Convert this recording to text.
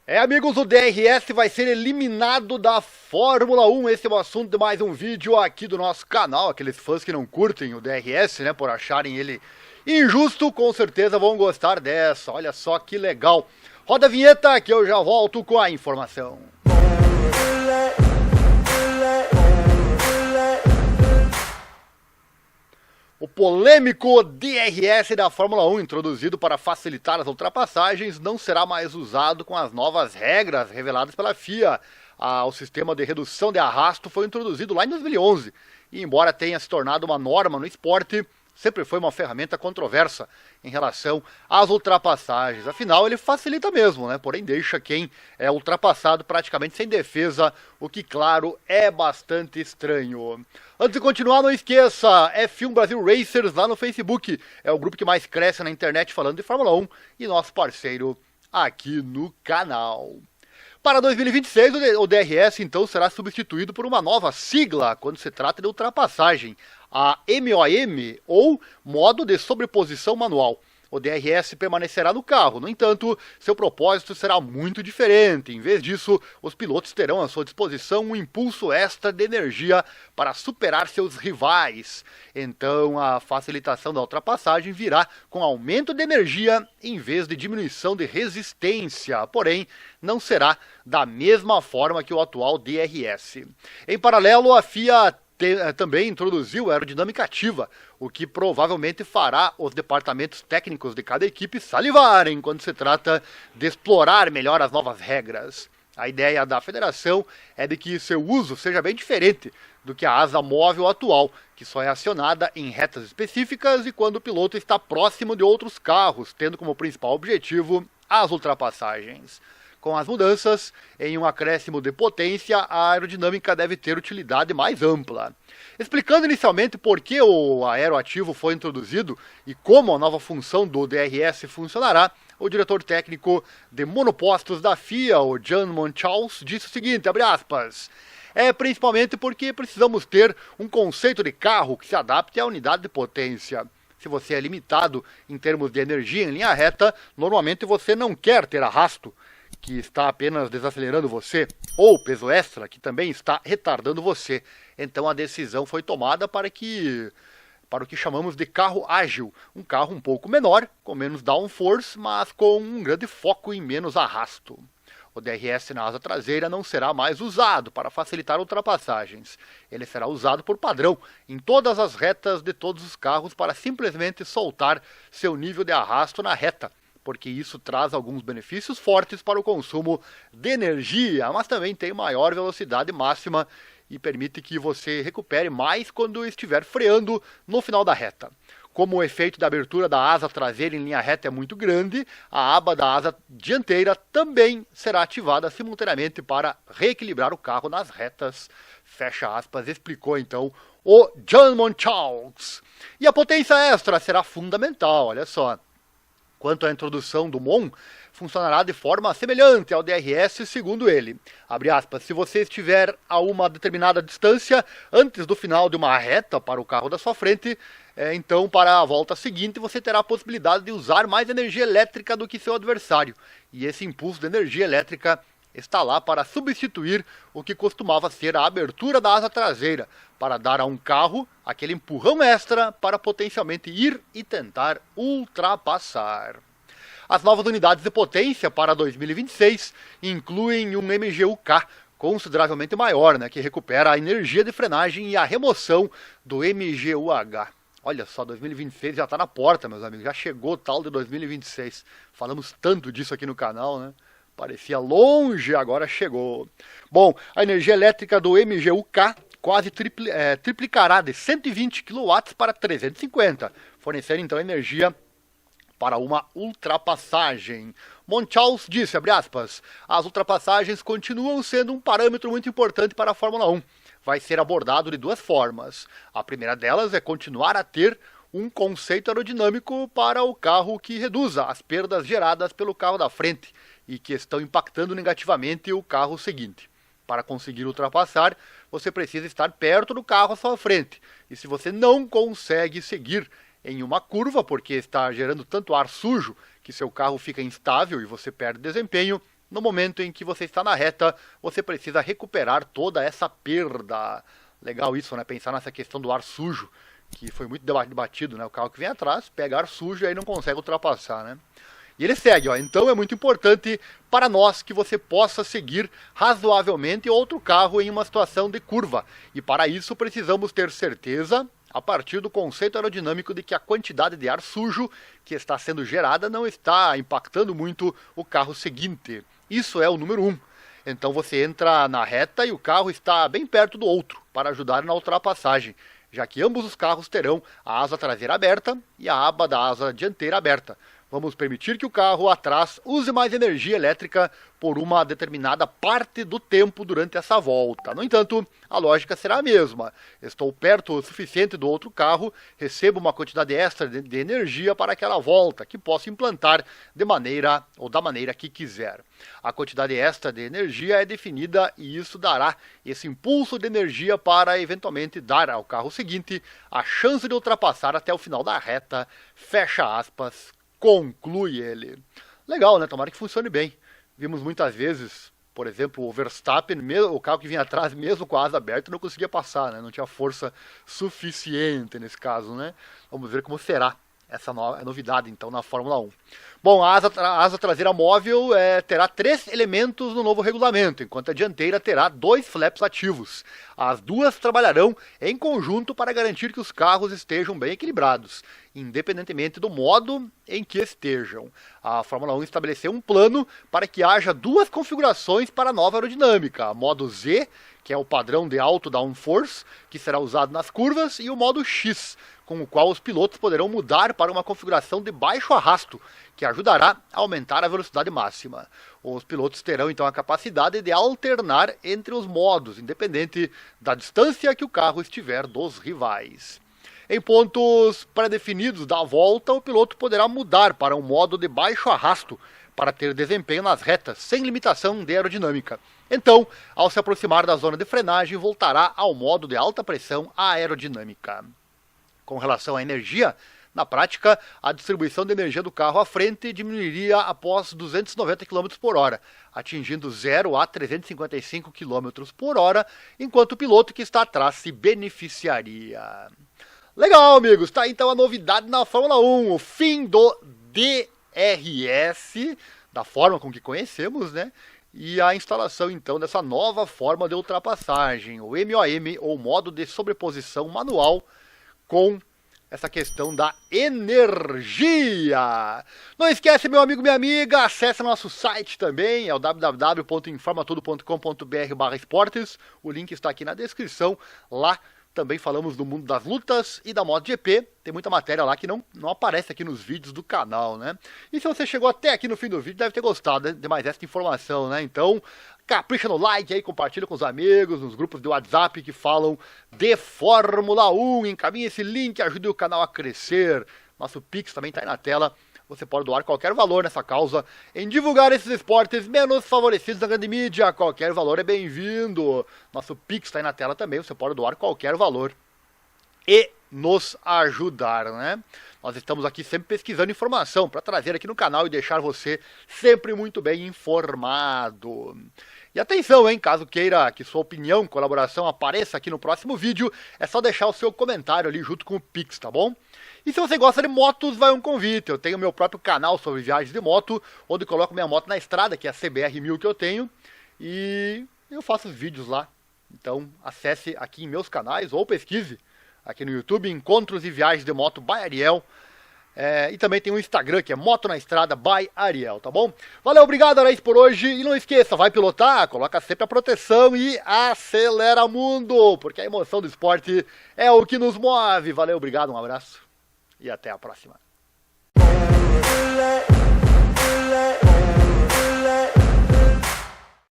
Amigos, o DRS vai ser eliminado da Fórmula 1. Esse é o assunto de mais um vídeo aqui do nosso canal. Aqueles fãs que não curtem o DRS, né, por acharem ele injusto, com certeza vão gostar dessa. Olha só que legal. Roda a vinheta que eu já volto com a informação. O polêmico DRS da Fórmula 1, introduzido para facilitar as ultrapassagens, não será mais usado com as novas regras reveladas pela FIA. O sistema de redução de arrasto foi introduzido lá em 2011 e, embora tenha se tornado uma norma no esporte, sempre foi uma ferramenta controversa em relação às ultrapassagens. Afinal, ele facilita mesmo, né? Porém, deixa quem é ultrapassado praticamente sem defesa, o que, claro, é bastante estranho. Antes de continuar, não esqueça, F1 Brasil Racers lá no Facebook. É o grupo que mais cresce na internet falando de Fórmula 1 e nosso parceiro aqui no canal. Para 2026, o DRS, então, será substituído por uma nova sigla quando se trata de ultrapassagem, a MOM, ou Modo de Sobreposição Manual. O DRS permanecerá no carro, no entanto, seu propósito será muito diferente. Em vez disso, os pilotos terão à sua disposição um impulso extra de energia para superar seus rivais. Então, a facilitação da ultrapassagem virá com aumento de energia em vez de diminuição de resistência, porém, não será da mesma forma que o atual DRS. Em paralelo, a FIA também introduziu a aerodinâmica ativa, o que provavelmente fará os departamentos técnicos de cada equipe salivarem quando se trata de explorar melhor as novas regras. A ideia da federação é de que seu uso seja bem diferente do que a asa móvel atual, que só é acionada em retas específicas e quando o piloto está próximo de outros carros, tendo como principal objetivo as ultrapassagens. Com as mudanças, em um acréscimo de potência, a aerodinâmica deve ter utilidade mais ampla. Explicando inicialmente por que o aeroativo foi introduzido e como a nova função do DRS funcionará, o diretor técnico de monopostos da FIA, o Jean Monchaux, disse o seguinte, abre aspas, principalmente porque precisamos ter um conceito de carro que se adapte à unidade de potência. Se você é limitado em termos de energia em linha reta, normalmente você não quer ter arrasto, que está apenas desacelerando você, ou peso extra, que também está retardando você. Então a decisão foi tomada para o que chamamos de carro ágil, um carro um pouco menor, com menos downforce, mas com um grande foco em menos arrasto. O DRS na asa traseira não será mais usado para facilitar ultrapassagens. Ele será usado por padrão em todas as retas de todos os carros para simplesmente soltar seu nível de arrasto na reta, porque isso traz alguns benefícios fortes para o consumo de energia, mas também tem maior velocidade máxima e permite que você recupere mais quando estiver freando no final da reta. Como o efeito da abertura da asa traseira em linha reta é muito grande, a aba da asa dianteira também será ativada simultaneamente para reequilibrar o carro nas retas. Fecha aspas, explicou então o Jean Monchaux. E a potência extra será fundamental, olha só. Quanto à introdução do MOM, funcionará de forma semelhante ao DRS, segundo ele. Abre aspas, se você estiver a uma determinada distância antes do final de uma reta para o carro da sua frente, então para a volta seguinte você terá a possibilidade de usar mais energia elétrica do que seu adversário. E esse impulso de energia elétrica está lá para substituir o que costumava ser a abertura da asa traseira, para dar a um carro aquele empurrão extra para potencialmente ir e tentar ultrapassar. As novas unidades de potência para 2026 incluem um MGU-K consideravelmente maior, que recupera a energia de frenagem e a remoção do MGU-H. Olha só, 2026 já está na porta, meus amigos, já chegou o tal de 2026. Falamos tanto disso aqui no canal, né? Parecia longe, agora chegou. Bom, a energia elétrica do MGU-K quase triplicará de 120 kW para 350, fornecendo então energia para uma ultrapassagem. Monchaux disse, abre aspas, as ultrapassagens continuam sendo um parâmetro muito importante para a Fórmula 1. Vai ser abordado de duas formas. A primeira delas é continuar a ter um conceito aerodinâmico para o carro que reduza as perdas geradas pelo carro da frente e que estão impactando negativamente o carro seguinte. Para conseguir ultrapassar, você precisa estar perto do carro à sua frente. E se você não consegue seguir em uma curva, porque está gerando tanto ar sujo que seu carro fica instável e você perde desempenho, no momento em que você está na reta, você precisa recuperar toda essa perda. Legal isso, né? Pensar nessa questão do ar sujo, que foi muito debatido, né? O carro que vem atrás pega ar sujo e aí não consegue ultrapassar, né? E ele segue, ó. Então é muito importante para nós que você possa seguir razoavelmente outro carro em uma situação de curva. E para isso precisamos ter certeza, a partir do conceito aerodinâmico, de que a quantidade de ar sujo que está sendo gerada não está impactando muito o carro seguinte. Isso é o número 1. Então você entra na reta e o carro está bem perto do outro para ajudar na ultrapassagem, já que ambos os carros terão a asa traseira aberta e a aba da asa dianteira aberta. Vamos permitir que o carro atrás use mais energia elétrica por uma determinada parte do tempo durante essa volta. No entanto, a lógica será a mesma. Estou perto o suficiente do outro carro, recebo uma quantidade extra de energia para aquela volta, que posso implantar de maneira ou da maneira que quiser. A quantidade extra de energia é definida e isso dará esse impulso de energia para eventualmente dar ao carro seguinte a chance de ultrapassar até o final da reta, fecha aspas, conclui ele. Legal, né? Tomara que funcione bem. Vimos muitas vezes, por exemplo, o Verstappen, o carro que vinha atrás, mesmo com a asa aberta, não conseguia passar, né? Não tinha força suficiente nesse caso, né? Vamos ver como será essa novidade, então, na Fórmula 1. Bom, a asa traseira móvel terá 3 elementos no novo regulamento, enquanto a dianteira terá 2 flaps ativos. As duas trabalharão em conjunto para garantir que os carros estejam bem equilibrados, independentemente do modo em que estejam. A Fórmula 1 estabeleceu um plano para que haja 2 configurações para a nova aerodinâmica: modo Z, que é o padrão de alto downforce, que será usado nas curvas, e o modo X, com o qual os pilotos poderão mudar para uma configuração de baixo arrasto, que ajudará a aumentar a velocidade máxima. Os pilotos terão então a capacidade de alternar entre os modos, independente da distância que o carro estiver dos rivais. Em pontos pré-definidos da volta, o piloto poderá mudar para um modo de baixo arrasto, para ter desempenho nas retas, sem limitação de aerodinâmica. Então, ao se aproximar da zona de frenagem, voltará ao modo de alta pressão aerodinâmica. Com relação à energia, na prática, a distribuição de energia do carro à frente diminuiria após 290 km por hora, atingindo 0 a 355 km por hora, enquanto o piloto que está atrás se beneficiaria. Legal, amigos, tá aí então a novidade na Fórmula 1, o fim do DRS, da forma com que conhecemos, né? E a instalação então dessa nova forma de ultrapassagem, o MOM, ou modo de sobreposição manual, com essa questão da energia. Não esquece, meu amigo, minha amiga, acesse nosso site também, é o www.informatudo.com.br/esportes, o link está aqui na descrição. Lá também falamos do mundo das lutas e da MotoGP. Tem muita matéria lá que não aparece aqui nos vídeos do canal, né? E se você chegou até aqui no fim do vídeo, deve ter gostado de mais essa informação, né? Então, capricha no like aí, compartilha com os amigos, nos grupos do WhatsApp que falam de Fórmula 1. Encaminhe esse link, ajude o canal a crescer. Nosso Pix também está aí na tela. Você pode doar qualquer valor nessa causa em divulgar esses esportes menos favorecidos da grande mídia. Qualquer valor é bem-vindo. Nosso Pix está aí na tela também. Você pode doar qualquer valor e nos ajudar, né? Nós estamos aqui sempre pesquisando informação para trazer aqui no canal e deixar você sempre muito bem informado. E atenção, hein? Caso queira que sua opinião, colaboração apareça aqui no próximo vídeo, é só deixar o seu comentário ali junto com o Pix, tá bom? E se você gosta de motos, vai um convite. Eu tenho meu próprio canal sobre viagens de moto, onde coloco minha moto na estrada, que é a CBR 1000 que eu tenho, e eu faço vídeos lá. Então acesse aqui em meus canais ou pesquise aqui no YouTube, Encontros e Viagens de Moto by Ariel. E também tem um Instagram que é Moto na Estrada by Ariel, tá bom? Valeu, obrigado, era isso por hoje. E não esqueça, vai pilotar, coloca sempre a proteção e acelera mundo, porque a emoção do esporte é o que nos move. Valeu, obrigado, um abraço e até a próxima.